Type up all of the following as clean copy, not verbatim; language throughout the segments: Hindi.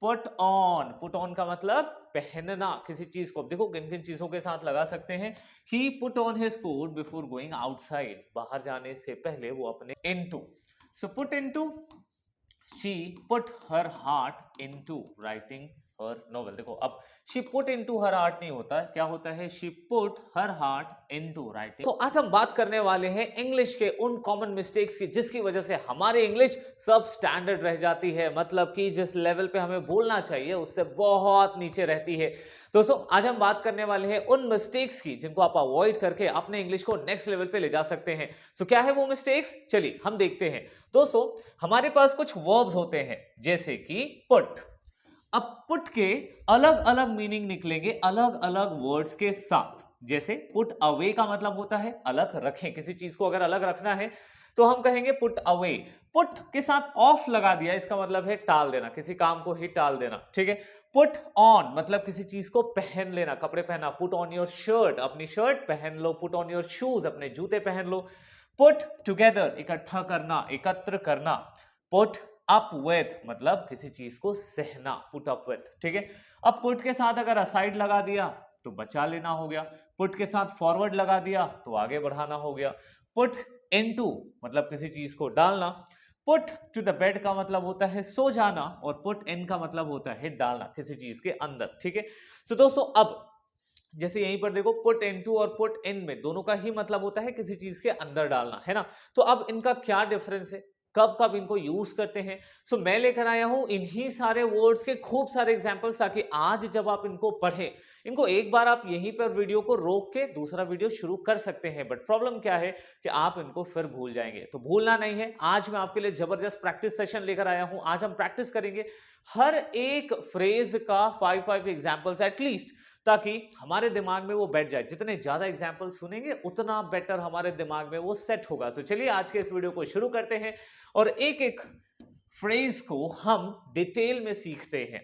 पुट ऑन का मतलब पहनना किसी चीज को। देखो किन किन चीजों के साथ लगा सकते हैं। He put on his coat before going outside, बाहर जाने से पहले वो अपने into, so put into, she put her heart into writing her novel. देखो अब she put into her heart नहीं होता, क्या होता है, she put her heart into writing. तो आज हम बात करने वाले हैं इंग्लिश के उन कॉमन मिस्टेक्स की जिसकी वजह से हमारी इंग्लिश सब स्टैंडर्ड रह जाती है, मतलब कि जिस लेवल पे हमें बोलना चाहिए उससे बहुत नीचे रहती है। दोस्तों आज हम बात करने वाले हैं उन मिस्टेक्स की जिनको आप अवॉइड करके अपने इंग्लिश को नेक्स्ट लेवल पे ले जा सकते हैं। सो क्या है वो मिस्टेक्स, चलिए हम देखते हैं। दोस्तों हमारे पास कुछ वर्ब्स होते हैं जैसे कि पुट। अब पुट के अलग अलग मीनिंग निकलेंगे अलग अलग वर्ड्स के साथ। जैसे पुट अवे का मतलब होता है अलग रखें, किसी चीज को अगर अलग रखना है तो हम कहेंगे पुट अवे। पुट के साथ ऑफ लगा दिया, इसका मतलब है टाल देना, किसी काम को ही टाल देना, ठीक है। पुट ऑन मतलब किसी चीज को पहन लेना, कपड़े पहना, पुट ऑन योर शर्ट, अपनी शर्ट पहन लो, पुट ऑन योर शूज, अपने जूते पहन लो। पुट टुगेदर इकट्ठा करना, एकत्र करना। पुट अप विथ मतलब किसी चीज को सहना, पुट अप विथ, ठीक है। अब पुट के साथ अगर असाइड लगा दिया तो बचा लेना हो गया, पुट के साथ फॉरवर्ड लगा दिया तो आगे बढ़ाना हो गया। पुट इनटू मतलब किसी चीज को डालना। पुट टू द बेड का मतलब होता है सो जाना, और पुट इन का मतलब होता है डालना किसी चीज के अंदर, ठीक है। तो दोस्तों अब जैसे यहीं पर देखो पुट इनटू और पुट इन में दोनों का ही मतलब होता है किसी चीज के अंदर डालना, है ना। तो अब इनका क्या डिफरेंस है, कब कब इनको यूज करते हैं। सो मैं लेकर आया हूं इन्हीं सारे वर्ड्स के खूब सारे एग्जांपल्स, ताकि आज जब आप इनको पढ़ें, इनको एक बार आप यहीं पर वीडियो को रोक के दूसरा वीडियो शुरू कर सकते हैं। बट प्रॉब्लम क्या है कि आप इनको फिर भूल जाएंगे, तो भूलना नहीं है। आज मैं आपके लिए जबरदस्त प्रैक्टिस सेशन लेकर आया हूं। आज हम प्रैक्टिस करेंगे हर एक फ्रेज का 5 एग्जाम्पल्स एटलीस्ट, ताकि हमारे दिमाग में वो बैठ जाए। जितने ज्यादा एग्जाम्पल सुनेंगे उतना बेटर हमारे दिमाग में वो सेट होगा। सो चलिए आज के इस वीडियो को शुरू करते हैं और एक एक फ्रेज को हम डिटेल में सीखते हैं।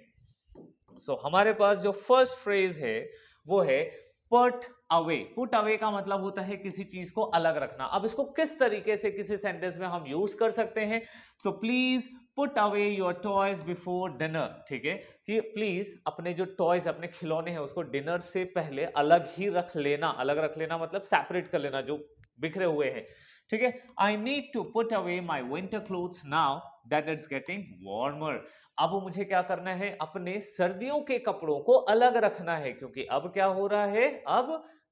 सो हमारे पास जो फर्स्ट फ्रेज है वो है पुट अवे। पुट अवे का मतलब होता है किसी चीज को अलग रखना। अब इसको किस तरीके से किसी सेंटेंस में हम यूज कर सकते हैं, so please put away your toys before dinner, ठीक है, कि प्लीज अपने जो टॉयज, अपने खिलौने हैं उसको डिनर से पहले अलग ही रख लेना। अलग रख लेना मतलब सेपरेट कर लेना जो बिखरे हुए हैं, ठीक है। I need to put away my winter clothes now that it's getting warmer. अब मुझे क्या करना है, अपने सर्दियों के कपड़ों को अलग रखना है, क्योंकि अब क्या हो रहा है,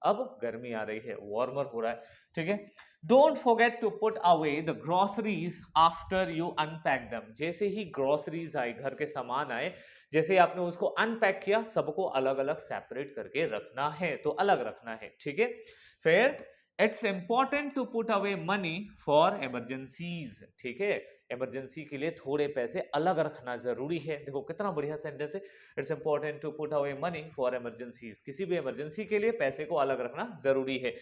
अब गर्मी आ रही है, वार्मर हो रहा है, ठीक है। Don't forget to put away the groceries after you unpack them. जैसे ही ग्रोसरीज आए, घर के सामान आए, जैसे आपने उसको अनपैक किया, सबको अलग अलग सेपरेट करके रखना है, तो अलग रखना है, ठीक है। फिर it's important to put away money for emergencies, ठीक है। इमरजेंसी के लिए थोड़े पैसे अलग रखना जरूरी है। देखो कितना बढ़िया सेंटेंस है, it's important to put away money for emergencies. किसी भी इमरजेंसी के लिए पैसे को अलग रखना जरूरी है।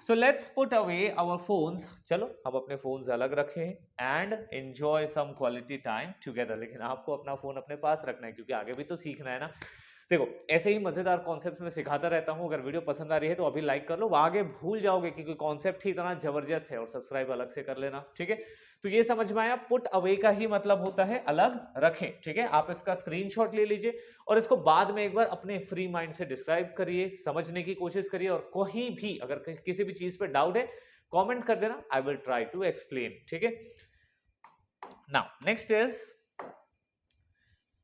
So let's put away our phones. चलो हम अपने फोन्स अलग रखें and enjoy some quality time together. लेकिन आपको अपना फोन अपने पास रखना है, क्योंकि आगे भी तो सीखना है ना। देखो ऐसे ही मजेदार कॉन्सेप्ट में सिखाता रहता हूं। अगर वीडियो पसंद आ रही है तो अभी लाइक कर लो, आगे भूल जाओगे, क्योंकि कॉन्सेप्ट ही इतना जबरदस्त है। और सब्सक्राइब अलग से कर लेना, ठीक है। तो ये समझ में आया, पुट अवे का ही मतलब होता है अलग रखें, ठीक है। आप इसका स्क्रीनशॉट ले लीजिए और इसको बाद में एक बार अपने फ्री माइंड से डिस्क्राइब करिए, समझने की कोशिश करिए, और कोई भी अगर किसी भी चीज पे डाउट है कमेंट कर देना, I will try to explain, ठीक है। Now next is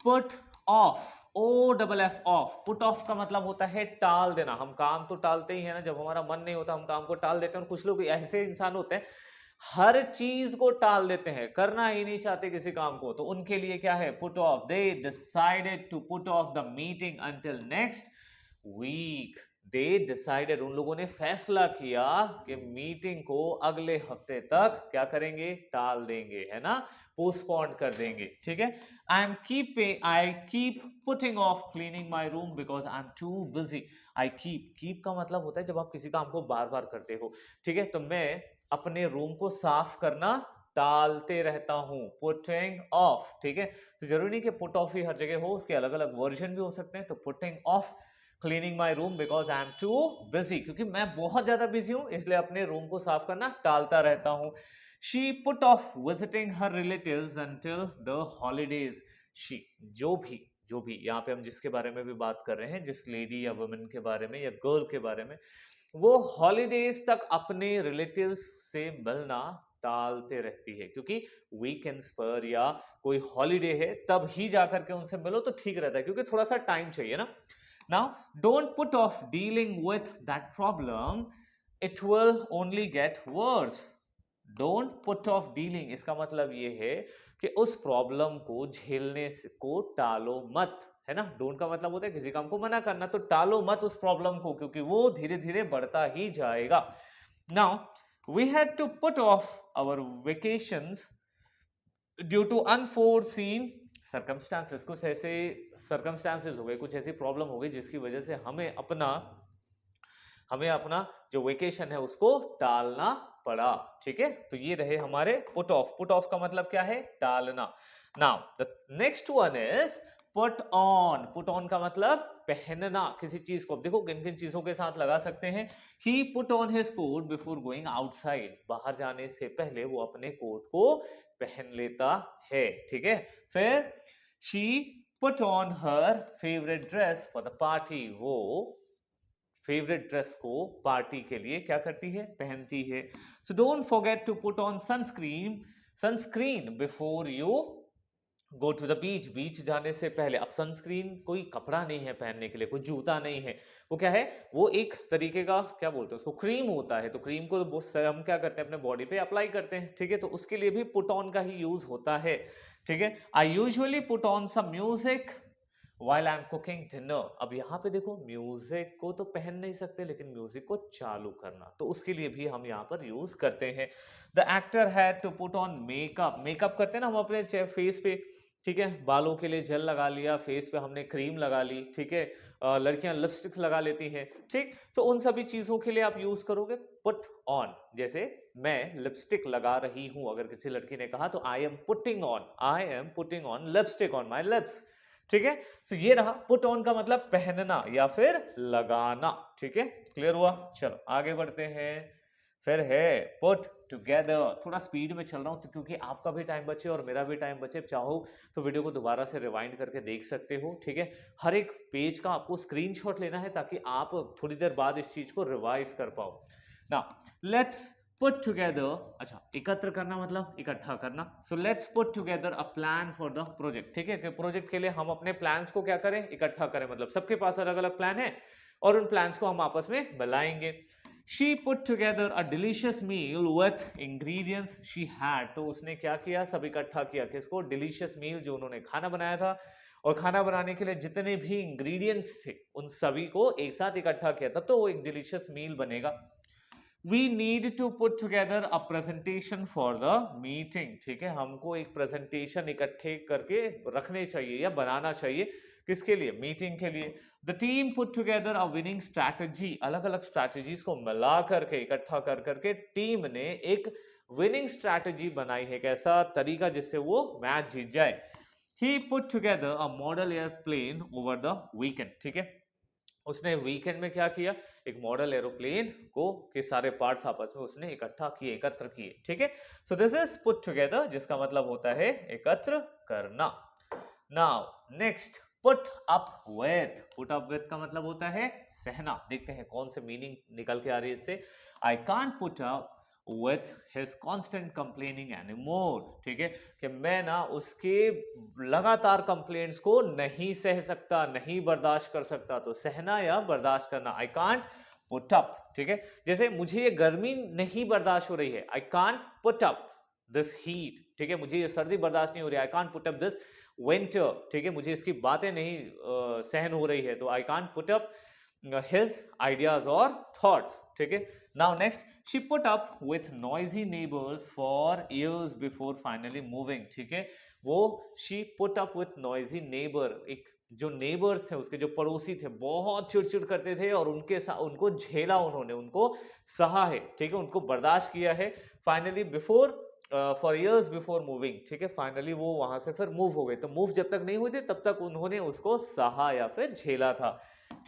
put off, O double F off. Put off का मतलब होता है टाल देना। हम काम तो टालते ही है ना, जब हमारा मन नहीं होता हम काम को टाल देते हैं। और कुछ लोग ऐसे इंसान होते हैं हर चीज को टाल देते हैं, करना ही नहीं चाहते किसी काम को, तो उनके लिए क्या है, put off. They decided to put off the meeting until next week. They decided, उन लोगों ने फैसला किया कि मीटिंग को अगले हफ्ते तक क्या करेंगे, टाल देंगे, है ना, पोस्टपोन कर देंगे, ठीक है। I keep putting of cleaning my room because I am too busy. I keep का मतलब होता है जब आप किसी काम को बार बार करते हो, ठीक है। तो मैं अपने रूम को साफ करना टालते रहता हूं, पुटिंग ऑफ, ठीक है। तो जरूरी नहीं कि पुट ऑफ ही हर जगह हो, उसके अलग अलग वर्जन भी हो सकते हैं। तो putting of cleaning my room because I am too busy, क्योंकि मैं बहुत ज्यादा बिजी हूं, इसलिए अपने रूम को साफ करना टालता रहता हूं। She put off visiting her relatives until the holidays. She जो भी जो भी यहाँ पे हम जिसके बारे में भी बात कर रहे हैं, जिस लेडी या वुमेन के बारे में या गर्ल के बारे में, वो हॉलीडेज तक अपने रिलेटिव्स से मिलना टालते रहती है, क्योंकि वीकेंड्स पर या कोई हॉलीडे है तब ही जाकर के उनसे मिलो तो ठीक रहता है, क्योंकि थोड़ा सा टाइम चाहिए ना। Now don't put off dealing with that problem, it will only get worse. Don't put off dealing, इसका मतलब ये है कि उस प्रॉब्लम को झेलने को टालो मत, है ना। डोंट का मतलब होता है किसी काम को मना करना, तो टालो मत उस प्रॉब्लम को, क्योंकि वो धीरे धीरे बढ़ता ही जाएगा। Now we had to put off our vacations due to unforeseen circumstances. कुछ ऐसे सर्कमस्टांसेस हो गए, कुछ ऐसी प्रॉब्लम हो गई जिसकी वजह से हमें अपना जो वेकेशन है उसको टालना पड़ा, ठीक है। तो ये रहे हमारे पुट ऑफ। पुट ऑफ का मतलब क्या है, टालना। Now the next one is put on. Put on का मतलब पहनना किसी चीज को। देखो किन किन चीजों के साथ लगा सकते हैं। He put on his coat before going outside, बाहर जाने से पहले वो अपने कोट को पहन लेता है, ठीक है। फिर she put on her favourite dress for the party, वो फेवरेट ड्रेस को पार्टी के लिए क्या करती है, पहनती है। So don't forget to put on sunscreen before you go to the beach. Beach जाने से पहले, अब सनस्क्रीन कोई कपड़ा नहीं है पहनने के लिए, कोई जूता नहीं है, वो क्या है, वो एक तरीके का क्या बोलते हैं उसको, क्रीम होता है। तो क्रीम को हम क्या करते हैं, अपने बॉडी पे अप्लाई करते हैं, ठीक है। तो उसके लिए भी पुट ऑन का ही यूज होता है, ठीक है। I usually put on some music while I'm cooking dinner। अब यहाँ पे देखो म्यूजिक को तो पहन नहीं सकते, लेकिन म्यूजिक को चालू करना तो उसके लिए भी हम यहाँ पर यूज करते हैं। The actor had to put on makeup. Makeup करते हैं ना हम अपने फेस पे, ठीक है। बालों के लिए जेल लगा लिया, फेस पे हमने क्रीम लगा ली, ठीक है। लड़कियां लिपस्टिक्स लगा लेती हैं, ठीक। तो उन सभी चीजों के लिए आप यूज करोगे पुट ऑन। जैसे मैं लिपस्टिक लगा रही हूं, अगर किसी लड़की ने कहा तो I am putting on lipstick on my lips, ठीक है। तो ये रहा पुट ऑन का मतलब पहनना या फिर लगाना, ठीक है। क्लियर हुआ, चलो आगे बढ़ते हैं। फिर है पुट टुगेदर। थोड़ा स्पीड में चल रहा हूं तो क्योंकि आपका भी टाइम बचे और मेरा भी टाइम बचे। चाहो तो वीडियो को दोबारा से रिवाइंड करके देख सकते हो, ठीक है। हर एक पेज का आपको स्क्रीनशॉट लेना है ताकि आप थोड़ी देर बाद इस चीज को रिवाइज कर पाओ ना। लेट्स पुट टुगेदर, अच्छा एकत्र करना मतलब इकट्ठा करना। सो let's put together a plan for the project, ठीक है। कि प्रोजेक्ट के लिए हम अपने प्लान्स को क्या करें, इकट्ठा करें। मतलब सबके पास अलग अलग प्लान है और उन प्लान्स को हम आपस में मिलाएंगे। She put together a delicious meal with ingredients she had. तो उसने क्या किया, सब इकट्ठा किया किसको, डिलीशियस मील, जो उन्होंने खाना बनाया था। और खाना बनाने के लिए जितने भी इंग्रेडिएंट्स थे उन सभी को एक साथ इकट्ठा किया, तब तो वो एक डिलीशियस मील बनेगा। We need to put together a presentation for the meeting, ठीक है। हमको एक प्रेजेंटेशन इकट्ठे करके रखने चाहिए या बनाना चाहिए, किसके लिए, मीटिंग के लिए। The team put together a winning strategy। अलग अलग स्ट्रैटेजीज को मिला करके, इकट्ठा कर करके टीम ने एक विनिंग स्ट्रैटेजी बनाई है। कैसा तरीका, जिससे वो मैच जीत जाए। He put together a model airplane over the weekend, ठीक है। उसने वीकेंड में क्या किया, एक मॉडल एरोप्लेन को के सारे पार्ट्स आपस में उसने इकट्ठा किए, एकत्र किए, ठीक है। So this is put together, जिसका मतलब होता है एकत्र करना। Now next put up with. Put up with का मतलब होता है सहना। देखते हैं कौन से मीनिंग निकल के आ रही है इससे। I can't put up with his constant complaining anymore, ठीक है। कि मैं ना उसके लगातार कंप्लेंट्स को नहीं सह सकता, नहीं बर्दाश्त कर सकता। तो सहना या बर्दाश्त करना, आई कांट पुट अप, ठीक है। जैसे मुझे ये गर्मी नहीं बर्दाश्त हो रही है, I can't put up this heat, ठीक है। मुझे ये सर्दी बर्दाश्त नहीं हो रही, I can't put up this winter, ठीक है। मुझे इसकी बातें नहीं सहन हो रही है, तो I can't put up his ideas or thoughts, ठीक है। Now next, she put up with noisy neighbors for years before finally moving, ठीक है। वो she put up with noisy neighbor, एक जो नेबर्स थे उसके, जो पड़ोसी थे, बहुत चिड़चिड़ करते थे और उनके साथ उनको झेला, उन्होंने उनको सहा है, ठीक है। उनको बर्दाश्त किया है। Finally before for years before moving, ठीक है। फाइनली वो वहां से फिर मूव हो गए। तो मूव जब तक नहीं हुए थे तब तक उन्होंने उसको सहा या फिर झेला था,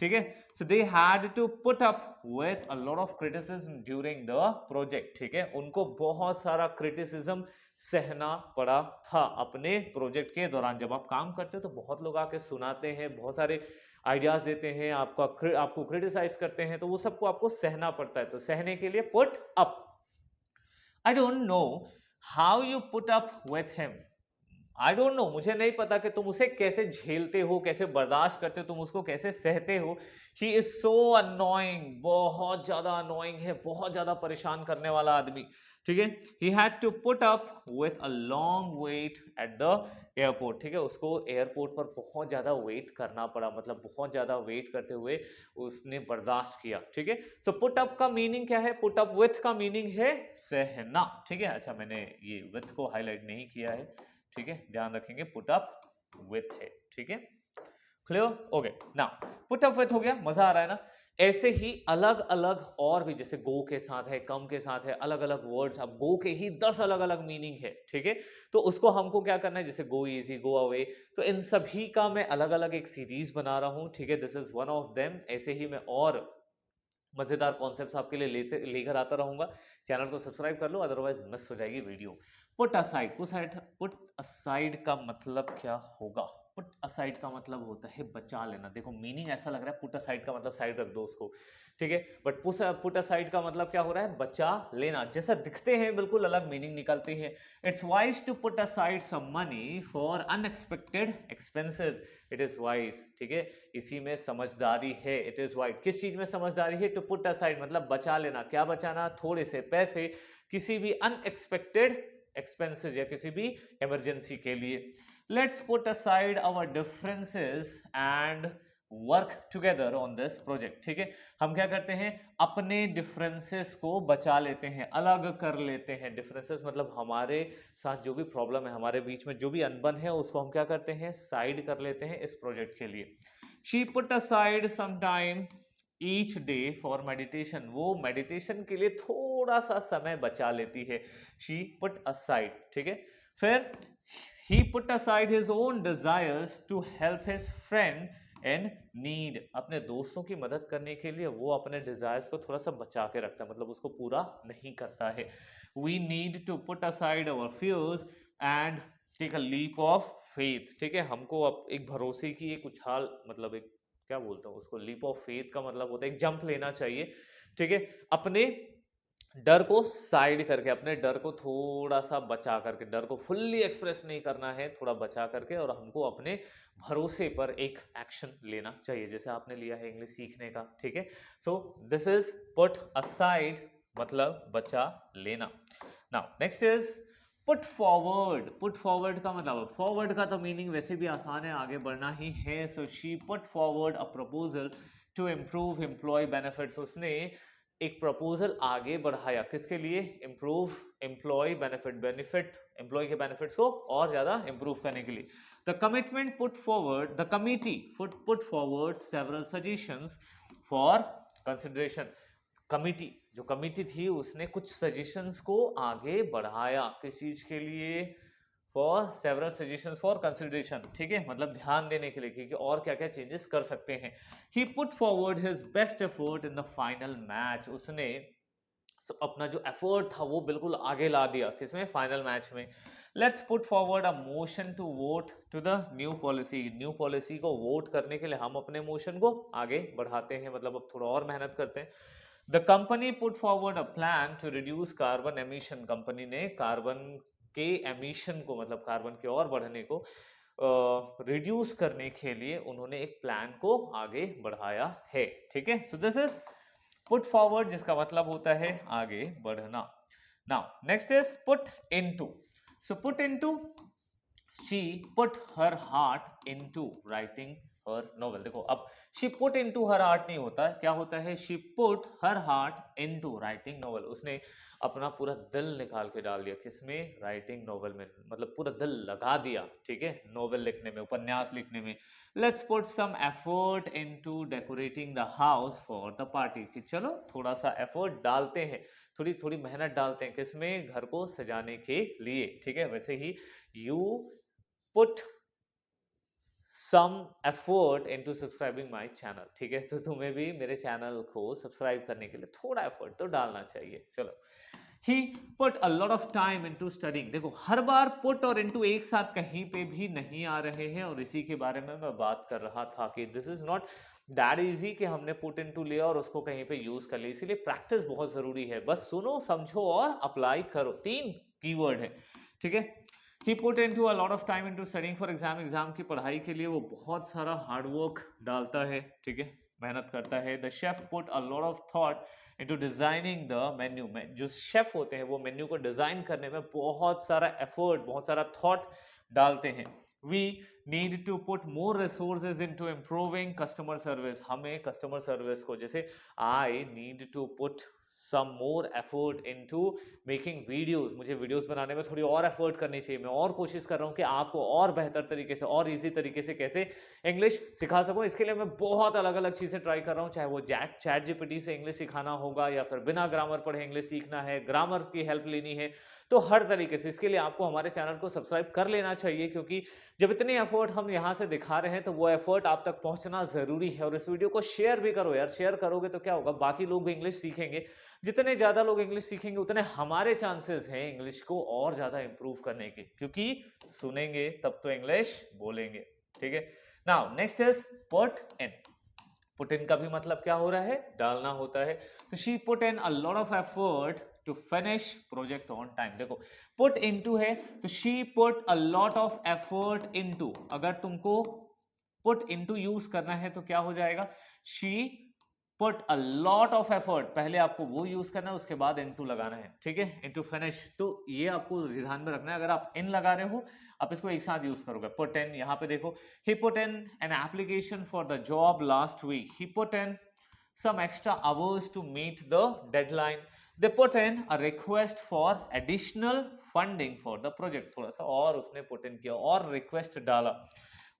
ठीक है। So they had to put up with a lot of criticism during the project, ठीक है। उनको बहुत सारा क्रिटिसिज्म सहना पड़ा था अपने प्रोजेक्ट के दौरान। जब आप काम करते हो तो बहुत लोग आके सुनाते हैं, बहुत सारे आइडियाज देते हैं, आपको क्रिटिसाइज करते हैं, तो वो सबको आपको सहना पड़ता है। तो सहने के लिए put up. I don't know how you put up with him. I don't know, मुझे नहीं पता कि तुम उसे कैसे झेलते हो, कैसे बर्दाश्त करते हो, तुम उसको कैसे सहते हो। ही इज सो अनोइंग, बहुत ज्यादा अनोइंग है, बहुत ज्यादा परेशान करने वाला आदमी। ठीक है, he had to put up with a long wait at the airport. ठीक है, उसको एयरपोर्ट पर बहुत ज्यादा वेट करना पड़ा, मतलब बहुत ज्यादा वेट करते हुए उसने बर्दाश्त किया। ठीक है, सो पुट अप का मीनिंग क्या है? पुट अप विथ का मीनिंग है सहना। ठीक है, अच्छा मैंने ये विथ को हाईलाइट नहीं किया है, ठीक है, ध्यान रखेंगे, पुट अप विथ है। ठीक है, clear? Okay, now put up with हो गया, मजा आ रहा है ना? ऐसे ही अलग अलग और भी, जैसे गो के साथ है, कम के साथ है, अलग अलग वर्ड्स। अब गो के ही 10 अलग अलग मीनिंग है। ठीक है, तो उसको हमको क्या करना है, जैसे गो इजी, गो अवे, तो इन सभी का मैं अलग अलग एक सीरीज बना रहा हूं। ठीक है, this is one of them. ऐसे ही मैं और मजेदार कॉन्सेप्ट्स आपके लिए लेकर आता रहूंगा। चैनल को सब्सक्राइब कर लो, अदरवाइज मिस हो जाएगी video. Put aside, put aside का मतलब क्या होगा? पुट असाइड का मतलब होता है बचा लेना। देखो मीनिंग ऐसा लग रहा है, पुट असाइड का मतलब साइड रख दो उसको, ठीक है, बट पुट असाइड का मतलब क्या हो रहा है? बचा लेना। जैसा दिखते हैं बिल्कुल अलग मीनिंग निकलती है। It's wise to put aside some money for unexpected expenses. It is wise, ठीक है, इसी में समझदारी है। इट इज वाइज, किस चीज में समझदारी है? टू पुट असाइड मतलब बचा लेना। क्या बचाना? थोड़े से पैसे किसी भी अनएक्सपेक्टेड एक्सपेंसेस या किसी भी इमरजेंसी के लिए। Let's put aside our differences and work together on this project. ठीक है, हम क्या करते हैं? अपने डिफरेंसेस को बचा लेते हैं, अलग कर लेते हैं। डिफरेंसेस मतलब हमारे साथ जो भी प्रॉब्लम है, हमारे बीच में जो भी अनबन है, उसको हम क्या करते हैं? साइड कर लेते हैं इस प्रोजेक्ट के लिए। She put aside some time each day for meditation. वो मेडिटेशन के लिए थोड़ा सा समय बचा लेती है। शी पुट असाइड, ठीक है। फिर he put aside his own desires to help his friend in need। अपने दोस्तों की मदद करने के लिए वो अपने डिजायर्स को थोड़ा सा बचा के रखता है, मतलब उसको पूरा नहीं करता है। we need to put aside our fears and take a leap of faith। ठीक है, हमको अब एक भरोसे की एक उछाल, मतलब एक क्या बोलता हूँ उसको, लीप ऑफ फेथ का मतलब होता है एक जंप लेना चाहिए। ठीक है, अपने डर को साइड करके, अपने डर को थोड़ा सा बचा करके, डर को फुल्ली एक्सप्रेस नहीं करना है, थोड़ा बचा करके, और हमको अपने भरोसे पर एक एक्शन लेना चाहिए, जैसे आपने लिया है इंग्लिश सीखने का। ठीक है, so this is put aside, मतलब बचा लेना। Now next is put forward. Put forward का मतलब, फॉरवर्ड का तो मीनिंग वैसे भी आसान है, आगे बढ़ना ही है। So she put forward a proposal to improve employee benefits. उसने एक प्रपोजल आगे बढ़ाया, किसके लिए? इंप्रूव एम्प्लॉय बेनिफिट एम्प्लॉय के बेनिफिट्स को और ज्यादा इंप्रूव करने के लिए। The commitment put forward, the committee put forward several suggestions for consideration. Committee, जो कमिटी थी, उसने कुछ सजेशंस को आगे बढ़ाया, किस चीज के लिए? For several suggestions for consideration. ठीक है, मतलब ध्यान देने के लिए कि और क्या क्या चेंजेस कर सकते हैं। He put forward his best effort in the final match. उसने अपना जो एफर्ट था वो बिल्कुल आगे ला दिया, किसमें? फाइनल मैच में। Let's put forward a motion to vote to the new policy. New policy को वोट करने के लिए हम अपने मोशन को आगे बढ़ाते हैं, मतलब अब थोड़ा और मेहनत करते हैं। The company put forward a plan to reduce carbon emission. Company ने कार्बन के एमिशन को, मतलब कार्बन के और बढ़ने को रिड्यूस करने के लिए उन्होंने एक प्लान को आगे बढ़ाया है। ठीक है, so this is put forward, जिसका मतलब होता है आगे बढ़ना। Now next is put into. So put into, she put her heart into writing her novel. देखो अब she put into her heart नहीं होता है, क्या होता है? She put her heart into writing novel. उसने अपना पूरा दिल निकाल के डाल दिया, किसमें? राइटिंग नॉवेल में, मतलब पूरा दिल लगा दिया, ठीक है, नॉवेल लिखने में, उपन्यास लिखने में। Let's put some effort into decorating the house for the party. कि चलो थोड़ा सा एफर्ट डालते हैं, थोड़ी थोड़ी मेहनत डालते हैं, किसमें? घर को सजाने के लिए। ठीक है, वैसे ही you put some effort into subscribing my channel. ठीक है, तो तुम्हें भी मेरे चैनल को सब्सक्राइब करने के लिए थोड़ा एफर्ट तो डालना चाहिए। चलो, He put a lot of time into studying. देखो हर बार put और into एक साथ कहीं पे भी नहीं आ रहे हैं, और इसी के बारे में मैं बात कर रहा था कि this is not that easy कि हमने put into लिया और उसको कहीं पे यूज कर लिया, इसीलिए प्रैक्टिस बहुत जरूरी है। बस सुनो, समझो और अप्लाई करो, 3 कीवर्ड है, ठीक है। He put into a lot of time into studying for exam. Exam की पढ़ाई के लिए वो बहुत सारा हार्डवर्क डालता है, ठीक है, मेहनत करता है। The chef put a lot of thought into designing the menu. में जो शेफ होते हैं वो मेन्यू को डिजाइन करने में बहुत सारा एफर्ट, बहुत सारा थॉट डालते हैं। We need to put more resources into improving customer service. हमें कस्टमर सर्विस को, जैसे I need to put some more effort into making videos. मुझे वीडियोस बनाने में थोड़ी और एफर्ट करनी चाहिए। मैं और कोशिश कर रहा हूँ कि आपको और बेहतर तरीके से और इजी तरीके से कैसे इंग्लिश सिखा सकूं। इसके लिए मैं बहुत अलग अलग चीजें ट्राई कर रहा हूँ, चाहे वो चैट जीपीटी से इंग्लिश सिखाना होगा या फिर बिना ग्रामर पढ़े इंग्लिश सीखना है, ग्रामर की हेल्प लेनी है, तो हर तरीके से। इसके लिए आपको हमारे चैनल को सब्सक्राइब कर लेना चाहिए, क्योंकि जब इतने एफर्ट हम यहाँ से दिखा रहे हैं तो वो एफर्ट आप तक पहुंचना जरूरी है। और इस वीडियो को शेयर भी करो यार, शेयर करोगे तो क्या होगा, बाकी लोग भी इंग्लिश सीखेंगे। जितने ज्यादा लोग इंग्लिश सीखेंगे उतने हमारे चांसेस हैं इंग्लिश को और ज्यादा इंप्रूव करने के, क्योंकि सुनेंगे तब तो इंग्लिश बोलेंगे, ठीक है। Now next is put in. Put in का भी मतलब क्या हो रहा है, डालना होता है। तो she put in a lot of effort to finish project on time. देखो पुट इनटू है तो she put a lot of effort into, अगर तुमको पुट इनटू यूज करना है तो क्या हो जाएगा, she put a lot of effort, पहले आपको वो यूज करना है उसके बाद इनटू लगाना है, ठीक है, इनटू फिनिश। तो ये आपको ध्यान में रखना है, अगर आप इन लगा रहे हो आप इसको एक साथ यूज करोगे। पुट इन, यहां पे देखो, he put in an application for the job last week, he put in some extra hours to meet the deadline. They put in a request for additional funding for the project. थोड़ा सा और उसने put in किया और request डाला।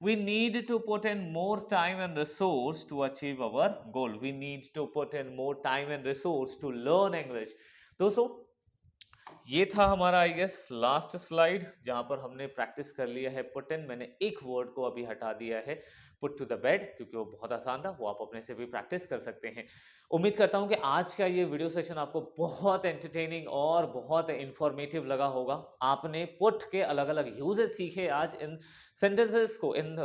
We need to put in more time and resource to achieve our goal. We need to put in more time and resource to learn English. दोस्तों ये था हमारा आई गेस लास्ट स्लाइड, जहां पर हमने प्रैक्टिस कर लिया है पुट इन। मैंने एक वर्ड को अभी हटा दिया है, पुट टू द बेड, क्योंकि वो बहुत आसान था, वो आप अपने से भी प्रैक्टिस कर सकते हैं। उम्मीद करता हूं कि आज का ये वीडियो सेशन आपको बहुत एंटरटेनिंग और बहुत इंफॉर्मेटिव लगा होगा। आपने पुट के अलग अलग यूजेस सीखे आज, इन सेंटेंसेस को, इन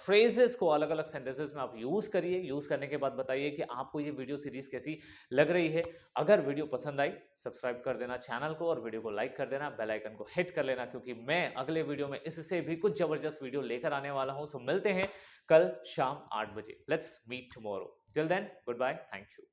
फ्रेजेस को अलग अलग सेंटेंसेस में आप यूज करिए। यूज करने के बाद बताइए कि आपको ये वीडियो सीरीज कैसी लग रही है। अगर वीडियो पसंद आई सब्सक्राइब कर देना चैनल को और वीडियो को लाइक कर देना, बेल आइकन को हिट कर लेना, क्योंकि मैं अगले वीडियो में इससे भी कुछ जबरदस्त वीडियो लेकर आने वाला हूं। सो मिलते हैं कल शाम 8 बजे। Let's meet tomorrow. Till then good bye, thank you.